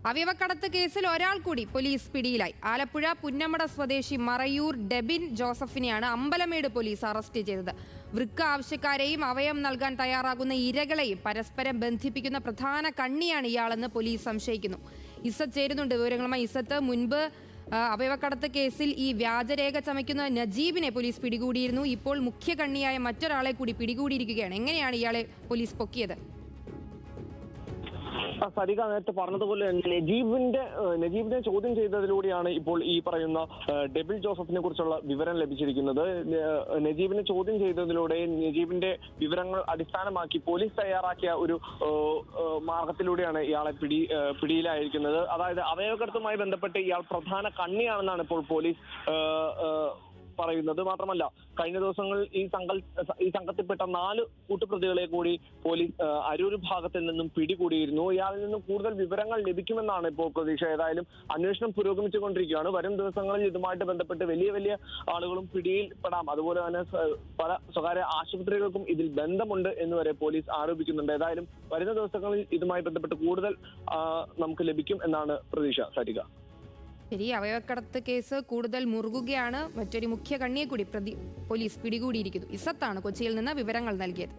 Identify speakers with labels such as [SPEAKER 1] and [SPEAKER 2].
[SPEAKER 1] അവയവക്കടത്ത് കേസിൽ ഒരാൾ കൂടി പോലീസ് പിടിയിലായി. ആലപ്പുഴ പുന്നമട സ്വദേശി മറയൂർ ഡെബിൻ ജോസഫിനെയാണ് അമ്പലമേട് പോലീസ് അറസ്റ്റ് ചെയ്തത്. വൃക്ക ആവശ്യക്കാരെയും അവയവം നൽകാൻ തയ്യാറാകുന്ന ഇരകളെയും പരസ്പരം ബന്ധിപ്പിക്കുന്ന പ്രധാന കണ്ണിയാണ് ഇയാളെന്ന് പോലീസ് സംശയിക്കുന്നു. ഇസത്ത് ചേരുന്നുണ്ട് വിവരങ്ങളുമായി. ഇസത്ത്, മുൻപ് അവയവക്കടത്ത് കേസിൽ ഈ വ്യാജരേഖ ചമയ്ക്കുന്ന നജീബിനെ പോലീസ് പിടികൂടിയിരുന്നു. ഇപ്പോൾ മുഖ്യ കണ്ണിയായ മറ്റൊരാളെ കൂടി പിടികൂടിയിരിക്കുകയാണ്. എങ്ങനെയാണ് ഇയാളെ പോലീസ് പൊക്കിയത്?
[SPEAKER 2] സരിക നേരത്തെ പറഞ്ഞതുപോലെ നജീബിനെ ചോദ്യം ചെയ്തതിലൂടെയാണ് ഇപ്പോൾ ഈ പറയുന്ന ഡെബിൾ ജോസഫിനെ കുറിച്ചുള്ള വിവരം ലഭിച്ചിരിക്കുന്നത്. നജീബിനെ ചോദ്യം ചെയ്തതിലൂടെ നജീബിന്റെ വിവരങ്ങൾ അടിസ്ഥാനമാക്കി പോലീസ് തയ്യാറാക്കിയ ഒരു മാർഗത്തിലൂടെയാണ് ഇയാളെ പിടിയിലായിരിക്കുന്നത്. അതായത് അവയവക്കടത്തുമായി ബന്ധപ്പെട്ട് ഇയാൾ പ്രധാന കണ്ണിയാണെന്നാണ് ഇപ്പോൾ പോലീസ് പറയുന്നത്. മാത്രമല്ല, കഴിഞ്ഞ ദിവസങ്ങളിൽ ഈ സംഘത്തിൽപ്പെട്ട 4 കൂട്ടുപ്രതികളെ കൂടി പോലീസ് അരൂർ ഭാഗത്തിൽ നിന്നും പിടികൂടിയിരുന്നു. ഇയാളിൽ നിന്നും കൂടുതൽ വിവരങ്ങൾ ലഭിക്കുമെന്നാണ് ഇപ്പോൾ പ്രതീക്ഷ. ഏതായാലും അന്വേഷണം പുരോഗമിച്ചുകൊണ്ടിരിക്കുകയാണ്. വരും ദിവസങ്ങളിൽ ഇതുമായിട്ട് ബന്ധപ്പെട്ട് വലിയ ആളുകളും പിടിയിൽപ്പെടാം. അതുപോലെ തന്നെ പല സ്വകാര്യ ആശുപത്രികൾക്കും ഇതിൽ ബന്ധമുണ്ട് എന്ന് വരെ പോലീസ് ആരോപിക്കുന്നുണ്ട്. ഏതായാലും വരുന്ന ദിവസങ്ങളിൽ ഇതുമായി ബന്ധപ്പെട്ട് കൂടുതൽ നമുക്ക് ലഭിക്കും എന്നാണ് പ്രതീക്ഷ. സരിക,
[SPEAKER 1] ശരി, അവയവക്കടത്ത് കേസ് കൂടുതൽ മുറുകുകയാണ്. മറ്റൊരു മുഖ്യ കണ്ണിയെ കൂടി പോലീസ് പിടികൂടിയിരിക്കുന്നു. ഇസത്താണ് കൊച്ചിയിൽ നിന്ന് വിവരങ്ങൾ നൽകിയത്.